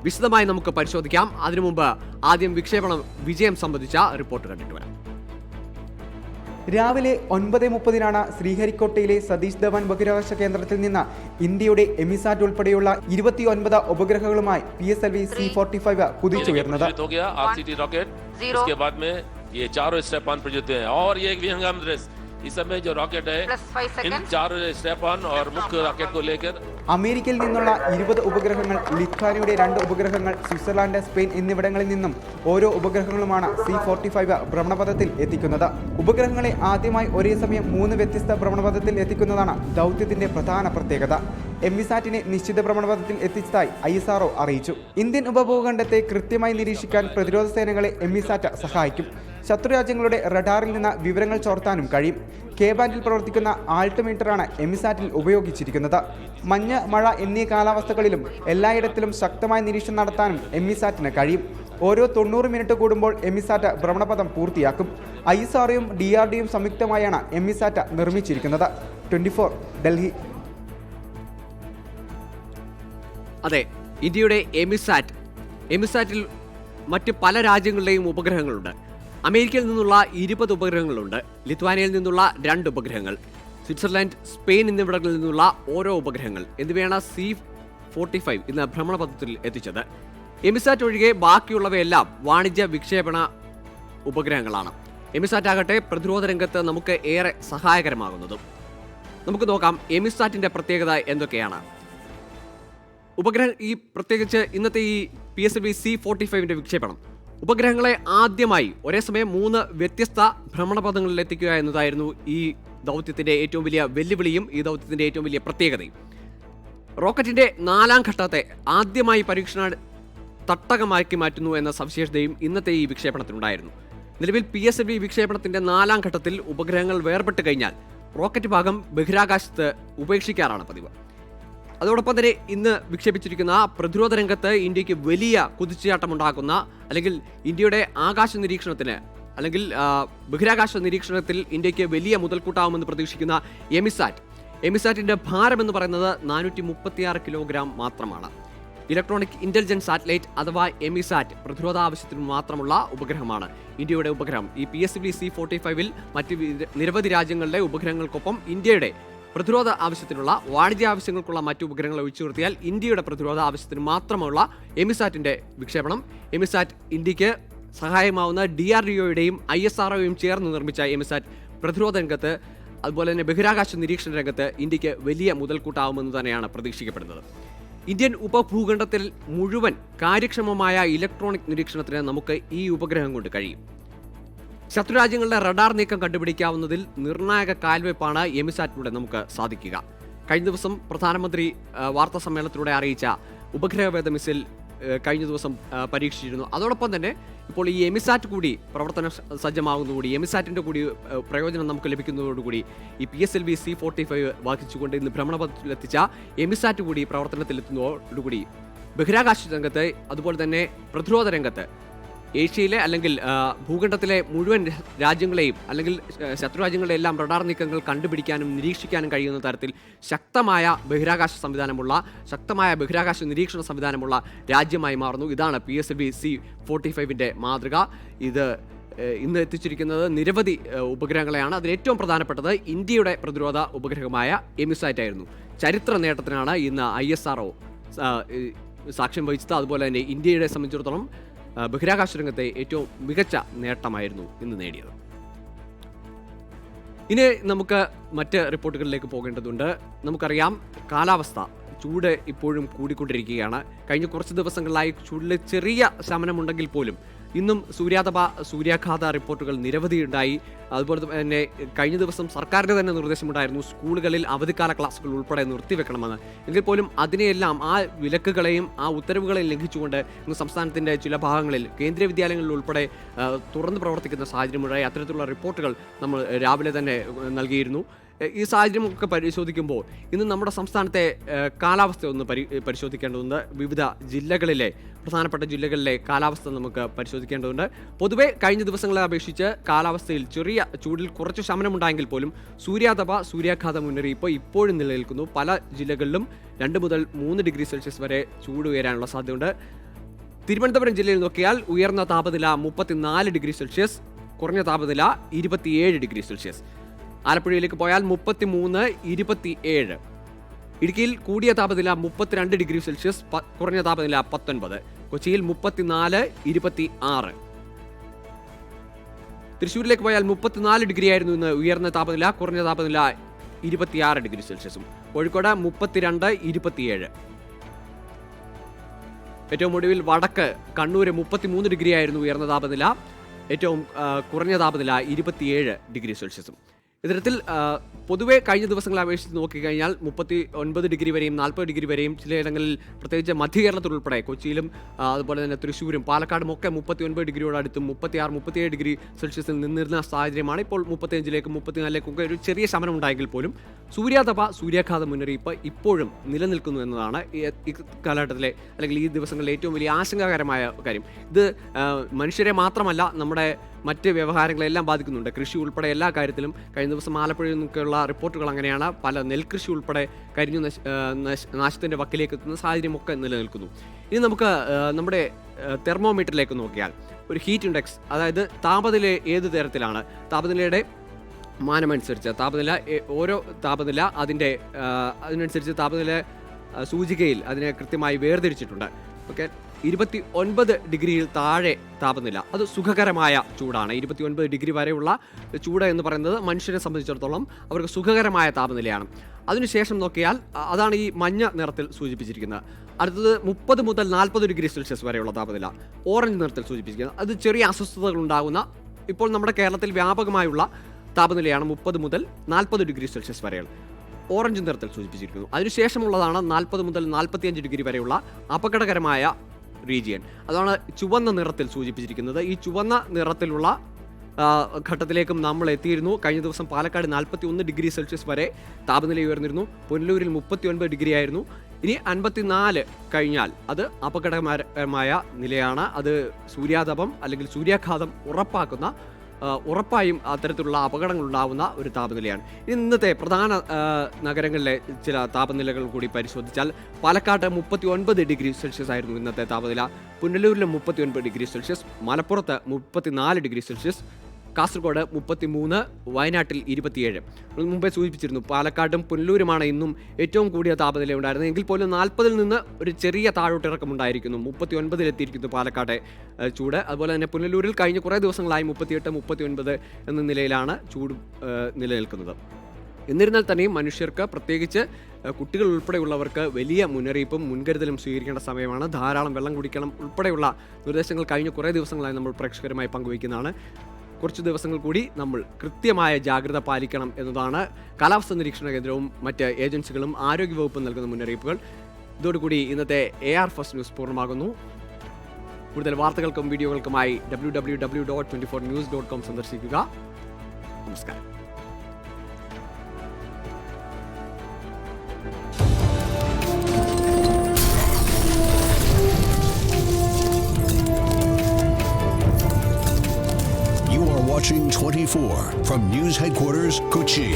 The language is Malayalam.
വിശദമായി നമുക്ക് പരിശോധിക്കാം. അതിനു മുമ്പ് ആദ്യം വിക്ഷേപണം വിജയം സംബന്ധിച്ച റിപ്പോർട്ട് കണ്ടിട്ട് വരാം. രാവിലെ 9:30 ശ്രീഹരിക്കോട്ടയിലെ സതീഷ് ധവാൻ ബഹിരാകാശ കേന്ദ്രത്തിൽ നിന്ന് ഇന്ത്യയുടെ എമിസാറ്റ് ഉൾപ്പെടെയുള്ള 29 ഉപഗ്രഹങ്ങളുമായി PSLV C-45 കുതിച്ചുയർന്നത്. इस समय जो रॉकेट है इन 4 स्टेप ऑन और मुख्य रॉकेट को लेकर അമേരിക്കയിൽ നിന്നുള്ള 20 ഉപഗ്രഹങ്ങൾ, ലിത്വാനിയയുടെ 2 ഉപഗ്രഹങ്ങൾ, സ്വിറ്റ്സർലാൻഡ്, സ്പെയിൻ എന്നിവിടങ്ങളിൽ നിന്നും ഓരോ ഉപഗ്രഹങ്ങളുമാണ് C-45 ഭ്രമണപഥത്തിൽ എത്തിക്കുന്നത്. ഉപഗ്രഹങ്ങളെ ആദ്യമായി ഒരേ സമയം 3 വ്യത്യസ്ത ഭ്രമണപഥത്തിൽ എത്തിക്കുന്നതാണ് ദൗത്യത്തിന്റെ പ്രധാന പ്രത്യേകത. എമിസാറ്റിനെ നിശ്ചിത ഭ്രമണപഥത്തിൽ എത്തിച്ചതായി ISRO അറിയിച്ചു. ഇന്ത്യൻ ഉപഭൂഖണ്ഡത്തെ കൃത്യമായി നിരീക്ഷിക്കാൻ പ്രതിരോധ സേനകളെ എമിസാറ്റ് സഹായിക്കും. ശത്രുരാജ്യങ്ങളുടെ റഡാറിൽ നിന്ന് വിവരങ്ങൾ ചോർത്താനും കഴിയും. K-ബാൻഡിൽ പ്രവർത്തിക്കുന്ന ആൾട്ടിമീറ്ററാണ് എമിസാറ്റിൽ ഉപയോഗിച്ചിരിക്കുന്നത്. മഞ്ഞ്, മഴ എന്നീ കാലാവസ്ഥകളിലും എല്ലായിടത്തിലും ശക്തമായ നിരീക്ഷണം നടത്താനും എമിസാറ്റിന് കഴിയും. ഓരോ 90 മിനിറ്റ് കൂടുമ്പോൾ എമിസാറ്റ് ഭ്രമണപഥം പൂർത്തിയാക്കും. ISROയും DRDOയും സംയുക്തമായാണ് എമിസാറ്റ് നിർമ്മിച്ചിരിക്കുന്നത്. 24 ഡൽഹി. അതെ, ഇന്ത്യയുടെ എമിസാറ്റിൽ മറ്റ് പല രാജ്യങ്ങളുടെയും ഉപഗ്രഹങ്ങളുണ്ട്. അമേരിക്കയിൽ നിന്നുള്ള 20 ഉപഗ്രഹങ്ങളുണ്ട്. ലിത്വാനിയയിൽ നിന്നുള്ള 2 ഉപഗ്രഹങ്ങൾ, സ്വിറ്റ്സർലാൻഡ്, സ്പെയിൻ എന്നിവിടങ്ങളിൽ നിന്നുള്ള ഓരോ ഉപഗ്രഹങ്ങൾ എന്നിവയാണ് C-45 ഇന്ന് ഭ്രമണപഥത്തിൽ എത്തിച്ചത്. എമിസാറ്റ് ഒഴികെ ബാക്കിയുള്ളവയെല്ലാം വാണിജ്യ വിക്ഷേപണ ഉപഗ്രഹങ്ങളാണ്. എമിസാറ്റ് ആകട്ടെ പ്രതിരോധ രംഗത്ത് നമുക്ക് ഏറെ സഹായകരമാകുന്നതും. നമുക്ക് നോക്കാം എമിസാറ്റിന്റെ പ്രത്യേകത എന്തൊക്കെയാണ്. പ്രത്യേകിച്ച് ഇന്നത്തെ ഈ PSLV C-45 വിക്ഷേപണം ഉപഗ്രഹങ്ങളെ ആദ്യമായി ഒരേ സമയം 3 വ്യത്യസ്ത ഭ്രമണപഥങ്ങളിൽ എത്തിക്കുക എന്നതായിരുന്നു ഈ ദൗത്യത്തിന്റെ ഏറ്റവും വലിയ വെല്ലുവിളിയും ഈ ദൗത്യത്തിന്റെ ഏറ്റവും വലിയ പ്രത്യേകതയും. റോക്കറ്റിന്റെ 4ാം ഘട്ടത്തെ ആദ്യമായി പരീക്ഷണ തട്ടകമാക്കി മാറ്റുന്നു എന്ന സവിശേഷതയും ഇന്നത്തെ ഈ വിക്ഷേപണത്തിനുണ്ടായിരുന്നു. നിലവിൽ PSLV വിക്ഷേപണത്തിന്റെ 4ാം ഘട്ടത്തിൽ ഉപഗ്രഹങ്ങൾ വേർപെട്ട് കഴിഞ്ഞാൽ റോക്കറ്റ് ഭാഗം ബഹിരാകാശത്ത് ഉപേക്ഷിക്കാറാണ് പതിവ്. അതോടൊപ്പം തന്നെ ഇന്ന് വിക്ഷേപിച്ചിരിക്കുന്ന പ്രതിരോധ രംഗത്ത് ഇന്ത്യക്ക് വലിയ കുതിച്ചുചാട്ടമുണ്ടാക്കുന്ന, അല്ലെങ്കിൽ ഇന്ത്യയുടെ ആകാശ നിരീക്ഷണത്തിന് അല്ലെങ്കിൽ ബഹിരാകാശ നിരീക്ഷണത്തിൽ ഇന്ത്യക്ക് വലിയ മുതൽക്കൂട്ടാവുമെന്ന് പ്രതീക്ഷിക്കുന്ന എമിസാറ്റിന്റെ ഭാരം എന്ന് പറയുന്നത് 436 കിലോഗ്രാം മാത്രമാണ്. ഇലക്ട്രോണിക് ഇന്റലിജൻസ് സാറ്റലൈറ്റ് അഥവാ എമിസാറ്റ് പ്രതിരോധ ആവശ്യത്തിന് മാത്രമുള്ള ഉപഗ്രഹമാണ് ഇന്ത്യയുടെ ഉപഗ്രഹം. ഈ PSLV C-45 മറ്റ് നിരവധി രാജ്യങ്ങളുടെ ഉപഗ്രഹങ്ങൾക്കൊപ്പം ഇന്ത്യയുടെ പ്രതിരോധ ആവശ്യത്തിനുള്ള വാണിജ്യ ആവശ്യങ്ങൾക്കുള്ള മറ്റു ഉപഗ്രഹങ്ങൾ ഒഴിച്ചു നിർത്തിയാൽ ഇന്ത്യയുടെ പ്രതിരോധ ആവശ്യത്തിന് മാത്രമുള്ള എമിസാറ്റിന്റെ വിക്ഷേപണം. എമിസാറ്റ് ഇന്ത്യക്ക് സഹായമാവുന്ന DRDOയുടെയും ISROയും ചേർന്ന് നിർമ്മിച്ച എമിസാറ്റ് പ്രതിരോധ രംഗത്ത് അതുപോലെ തന്നെ ബഹിരാകാശ നിരീക്ഷണ രംഗത്ത് ഇന്ത്യക്ക് വലിയ മുതൽക്കൂട്ടാവുമെന്ന് തന്നെയാണ് പ്രതീക്ഷിക്കപ്പെടുന്നത്. ഇന്ത്യൻ ഉപഭൂഖണ്ഡത്തിൽ മുഴുവൻ കാര്യക്ഷമമായ ഇലക്ട്രോണിക് നിരീക്ഷണത്തിന് നമുക്ക് ഈ ഉപഗ്രഹം കൊണ്ട് കഴിയും. ശത്രുരാജ്യങ്ങളുടെ റഡാർ നീക്കം കണ്ടുപിടിക്കാവുന്നതിൽ നിർണായക കാൽവയ്പാണ് എമിസാറ്റിലൂടെ നമുക്ക് സാധിക്കുക. കഴിഞ്ഞ ദിവസം പ്രധാനമന്ത്രി വാർത്താ സമ്മേളനത്തിലൂടെ അറിയിച്ച ഉപഗ്രഹവേദ മിസൈൽ കഴിഞ്ഞ ദിവസം പരീക്ഷിച്ചിരുന്നു. അതോടൊപ്പം തന്നെ ഇപ്പോൾ ഈ എമിസാറ്റ് കൂടി പ്രവർത്തന സജ്ജമാകുന്നതോടുകൂടി, എമിസാറ്റിൻ്റെ കൂടി പ്രയോജനം നമുക്ക് ലഭിക്കുന്നതോടുകൂടി ഈ PSLV C-45 വഹിച്ചുകൊണ്ട് ഇന്ന് ഭ്രമണപഥത്തിലെത്തിച്ച എമിസാറ്റ് കൂടി പ്രവർത്തനത്തിലെത്തുന്നതോടുകൂടി ബഹിരാകാശ രംഗത്ത് അതുപോലെ തന്നെ പ്രതിരോധ രംഗത്ത് ഏഷ്യയിലെ അല്ലെങ്കിൽ ഭൂഖണ്ഡത്തിലെ മുഴുവൻ രാജ്യങ്ങളെയും അല്ലെങ്കിൽ ശത്രുരാജ്യങ്ങളുടെ എല്ലാം റഡാർ നീക്കങ്ങൾ കണ്ടുപിടിക്കാനും നിരീക്ഷിക്കാനും കഴിയുന്ന തരത്തിൽ ശക്തമായ ബഹിരാകാശ നിരീക്ഷണ സംവിധാനമുള്ള രാജ്യമായി മാറുന്നു. ഇതാണ് PSLV C-45 മാതൃക. ഇത് ഇന്ന് എത്തിച്ചിരിക്കുന്നത് നിരവധി ഉപഗ്രഹങ്ങളെയാണ്. അതിൽ ഏറ്റവും പ്രധാനപ്പെട്ടത് ഇന്ത്യയുടെ പ്രതിരോധ ഉപഗ്രഹമായ എമിസാറ്റ് ആയിരുന്നു. ചരിത്ര നേട്ടത്തിനാണ് ഇന്ന് ISRO സാക്ഷ്യം വഹിച്ചത്. അതുപോലെ തന്നെ ഇന്ത്യയെ സംബന്ധിച്ചിടത്തോളം ബഹിരാകാശ രംഗത്തെ ഏറ്റവും മികച്ച നേട്ടമായിരുന്നു ഇന്ന് നേടിയത്. ഇനി നമുക്ക് മറ്റ് റിപ്പോർട്ടുകളിലേക്ക് പോകേണ്ടതുണ്ട്. നമുക്കറിയാം, കാലാവസ്ഥ ചൂട് ഇപ്പോഴും കൂടിക്കൊണ്ടിരിക്കുകയാണ്. കഴിഞ്ഞ കുറച്ച് ദിവസങ്ങളിലായി ചൂടിൽ ചെറിയ ശമനമുണ്ടെങ്കിൽ പോലും ഇന്നും സൂര്യാഘാത റിപ്പോർട്ടുകൾ നിരവധി ഉണ്ടായി. അതുപോലെ തന്നെ കഴിഞ്ഞ ദിവസം സർക്കാരിൻ്റെ തന്നെ നിർദ്ദേശമുണ്ടായിരുന്നു സ്കൂളുകളിൽ അവധിക്കാല ക്ലാസുകൾ ഉൾപ്പെടെ നിർത്തിവെക്കണമെന്ന്. എങ്കിൽ പോലും അതിനെയെല്ലാം ആ വിലക്കുകളെയും ആ ഉത്തരവുകളെയും ലംഘിച്ചുകൊണ്ട് ഇന്ന് സംസ്ഥാനത്തിൻ്റെ ചില ഭാഗങ്ങളിൽ കേന്ദ്രീയ വിദ്യാലയങ്ങളിൽ ഉൾപ്പെടെ തുറന്ന് പ്രവർത്തിക്കുന്ന സാഹചര്യമുണ്ടായി. അത്തരത്തിലുള്ള റിപ്പോർട്ടുകൾ നമ്മൾ രാവിലെ തന്നെ നൽകിയിരുന്നു. ഈ സാഹചര്യമൊക്കെ പരിശോധിക്കുമ്പോൾ ഇന്ന് നമ്മുടെ സംസ്ഥാനത്തെ കാലാവസ്ഥ ഒന്ന് പരിശോധിക്കേണ്ടതുണ്ട്. വിവിധ പ്രധാനപ്പെട്ട ജില്ലകളിലെ കാലാവസ്ഥ നമുക്ക് പരിശോധിക്കേണ്ടതുണ്ട്. പൊതുവെ കഴിഞ്ഞ ദിവസങ്ങളെ അപേക്ഷിച്ച് കാലാവസ്ഥയിൽ ചെറിയ ചൂടിൽ കുറച്ച് ശമനമുണ്ടായെങ്കിൽ പോലും സൂര്യാഘാത മുന്നറിയിപ്പ് ഇപ്പോഴും നിലനിൽക്കുന്നു. പല ജില്ലകളിലും 2 മുതൽ 3 ഡിഗ്രി സെൽഷ്യസ് വരെ ചൂട് ഉയരാനുള്ള സാധ്യതയുണ്ട്. തിരുവനന്തപുരം ജില്ലയിൽ നോക്കിയാൽ ഉയർന്ന താപനില 34 ഡിഗ്രി സെൽഷ്യസ്, കുറഞ്ഞ താപനില 27 ഡിഗ്രി സെൽഷ്യസ്. ആലപ്പുഴയിലേക്ക് പോയാൽ 33, 27. ഇടുക്കിയിൽ കൂടിയ താപനില 32 ഡിഗ്രി സെൽഷ്യസ്, കുറഞ്ഞ താപനില 19. കൊച്ചിയിൽ 34, 26. തൃശ്ശൂരിലേക്ക് പോയാൽ 34 ഡിഗ്രി ആയിരുന്നു ഇന്ന് ഉയർന്ന താപനില, കുറഞ്ഞ താപനില 26 ഡിഗ്രി സെൽഷ്യസും. കോഴിക്കോട് 32, 27. ഏറ്റവും ഒടുവിൽ വടക്ക് കണ്ണൂർ 33 ഡിഗ്രി ആയിരുന്നു ഉയർന്ന താപനില, ഏറ്റവും കുറഞ്ഞ താപനില 27 ഡിഗ്രി സെൽഷ്യസും. ഇത്തരത്തിൽ പൊതുവെ കഴിഞ്ഞ ദിവസങ്ങളെ അപേക്ഷിച്ച് നോക്കിക്കഴിഞ്ഞാൽ 39 ഡിഗ്രി വരെയും 40 ഡിഗ്രി വരെയും ചിലയിടങ്ങളിൽ പ്രത്യേകിച്ച് മധ്യ കേരളത്തിൽ ഉൾപ്പെടെ കൊച്ചിയിലും അതുപോലെ തന്നെ തൃശ്ശൂരും പാലക്കാടും ഒക്കെ 39 ഡിഗ്രിയോട് അടുത്തും 36, 37 ഡിഗ്രി സെൽഷ്യസിൽ നിന്നിരുന്ന സാഹചര്യമാണ്. ഇപ്പോൾ 35ലേക്കും 34ലേക്കും ഒക്കെ ഒരു ചെറിയ ശമനം ഉണ്ടായെങ്കിൽ പോലും സൂര്യാഘാത മുന്നറിയിപ്പ് ഇപ്പോഴും നിലനിൽക്കുന്നു എന്നതാണ് ഈ കാലഘട്ടത്തിലെ അല്ലെങ്കിൽ ഈ ദിവസങ്ങളിലെ ഏറ്റവും വലിയ ആശങ്കാകരമായ കാര്യം. ഇത് മനുഷ്യരെ മാത്രമല്ല നമ്മുടെ മറ്റ് വ്യവഹാരങ്ങളെല്ലാം ബാധിക്കുന്നുണ്ട്. കൃഷി ഉൾപ്പെടെ എല്ലാ കാര്യത്തിലും കഴിഞ്ഞ ദിവസം ആലപ്പുഴയിൽ നിന്നൊക്കെയുള്ള റിപ്പോർട്ടുകൾ അങ്ങനെയാണ്. പല നെൽകൃഷി ഉൾപ്പെടെ കരിഞ്ഞു നാശത്തിൻ്റെ വക്കിലേക്ക് എത്തുന്ന സാഹചര്യമൊക്കെ നിലനിൽക്കുന്നു. ഇനി നമുക്ക് നമ്മുടെ തെർമോമീറ്ററിലേക്ക് നോക്കിയാൽ ഒരു ഹീറ്റ് ഇൻഡെക്സ്, അതായത് താപനില ഏത് തരത്തിലാണ്, താപനിലയുടെ മാനമനുസരിച്ച് ഓരോ താപനില അതിനനുസരിച്ച് താപനില സൂചികയിൽ അതിനെ കൃത്യമായി വേർതിരിച്ചിട്ടുണ്ട്. ഓക്കെ, 29 ഡിഗ്രിയിൽ താഴെ താപനില അത് സുഖകരമായ ചൂടാണ്. 29 ഡിഗ്രി വരെയുള്ള ചൂട് എന്ന് പറയുന്നത് മനുഷ്യരെ സംബന്ധിച്ചിടത്തോളം അവർക്ക് സുഖകരമായ താപനിലയാണ്. അതിനുശേഷം നോക്കിയാൽ അതാണ് ഈ മഞ്ഞ നിറത്തിൽ സൂചിപ്പിച്ചിരിക്കുന്നത്. അടുത്തത് 30 മുതൽ 40 ഡിഗ്രി സെൽഷ്യസ് വരെയുള്ള താപനില ഓറഞ്ച് നിറത്തിൽ സൂചിപ്പിച്ചിരിക്കുന്നത്. അത് ചെറിയ അസ്വസ്ഥതകൾ ഉണ്ടാകുന്ന ഇപ്പോൾ നമ്മുടെ കേരളത്തിൽ വ്യാപകമായുള്ള താപനിലയാണ് 30 മുതൽ 40 ഡിഗ്രി സെൽഷ്യസ് വരെയുള്ള ഓറഞ്ച് നിറത്തിൽ സൂചിപ്പിച്ചിരിക്കുന്നു. അതിനുശേഷമുള്ളതാണ് 40 മുതൽ 45 ഡിഗ്രി വരെയുള്ള അപകടകരമായ റീജിയൻ. അതാണ് ചുവന്ന നിറത്തിൽ സൂചിപ്പിച്ചിരിക്കുന്നത്. ഈ ചുവന്ന നിറത്തിലുള്ള ഘട്ടത്തിലേക്കും നമ്മൾ എത്തിയിരുന്നു. കഴിഞ്ഞ ദിവസം പാലക്കാട് 41 ഡിഗ്രി സെൽഷ്യസ് വരെ താപനില ഉയർന്നിരുന്നു. പുനലൂരിൽ 39 ഡിഗ്രി ആയിരുന്നു. ഇനി 54 കഴിഞ്ഞാൽ അത് അപകടകരമായ നിലയാണ്. അത് സൂര്യാതപം അല്ലെങ്കിൽ സൂര്യാഘാതം ഉറപ്പായും അത്തരത്തിലുള്ള അപകടങ്ങൾ ഉണ്ടാകുന്ന ഒരു താപനിലയാണ്. ഇന്നത്തെ പ്രധാന നഗരങ്ങളിലെ ചില താപനിലകൾ കൂടി പരിശോധിച്ചാൽ പാലക്കാട് 39 ഡിഗ്രി സെൽഷ്യസ് ആയിരുന്നു ഇന്നത്തെ താപനില. പുനലൂരിൽ 39 ഡിഗ്രി സെൽഷ്യസ്, മലപ്പുറത്ത് 34 ഡിഗ്രി സെൽഷ്യസ്, കാസർഗോഡ് 33, വയനാട്ടിൽ 27. മുമ്പേ സൂചിപ്പിച്ചിരുന്നു പാലക്കാടും പുനലൂരുമാണ് ഇന്നും ഏറ്റവും കൂടിയ താപനില ഉണ്ടായിരുന്നത്. എങ്കിൽ പോലും 40-ൽ നിന്ന് ഒരു ചെറിയ താഴോട്ടിറക്കം ഉണ്ടായിരിക്കുന്നു. 39-ൽ എത്തിയിരിക്കുന്നു പാലക്കാട്ടെ ചൂട്. അതുപോലെ തന്നെ പുനലൂരിൽ കഴിഞ്ഞ കുറേ ദിവസങ്ങളായി 38, 39 എന്ന നിലയിലാണ് ചൂട് നിലനിൽക്കുന്നത്. എന്നിരുന്നാൽ തന്നെയും മനുഷ്യർക്ക്, പ്രത്യേകിച്ച് കുട്ടികൾ ഉൾപ്പെടെയുള്ളവർക്ക് വലിയ മുന്നറിയിപ്പും മുൻകരുതലും സ്വീകരിക്കേണ്ട സമയമാണ്. ധാരാളം വെള്ളം കുടിക്കണം ഉൾപ്പെടെയുള്ള നിർദ്ദേശങ്ങൾ കഴിഞ്ഞ കുറേ ദിവസങ്ങളായി നമ്മൾ പ്രേക്ഷകരുമായി പങ്കുവയ്ക്കുന്നതാണ്. കുറച്ച് ദിവസങ്ങൾ കൂടി നമ്മൾ കൃത്യമായ ജാഗ്രത പാലിക്കണം എന്നതാണ് കാലാവസ്ഥാ നിരീക്ഷണ കേന്ദ്രവും മറ്റ് ഏജൻസികളും ആരോഗ്യവകുപ്പും നൽകുന്ന മുന്നറിയിപ്പുകൾ. ഇതോടുകൂടി ഇന്നത്തെ AR ഫസ്റ്റ് ന്യൂസ് പൂർണ്ണമാകുന്നു. കൂടുതൽ വാർത്തകൾക്കും വീഡിയോകൾക്കുമായി www.24news.com സന്ദർശിക്കുക. നമസ്കാരം. Watching 24 from News Headquarters, Kochi.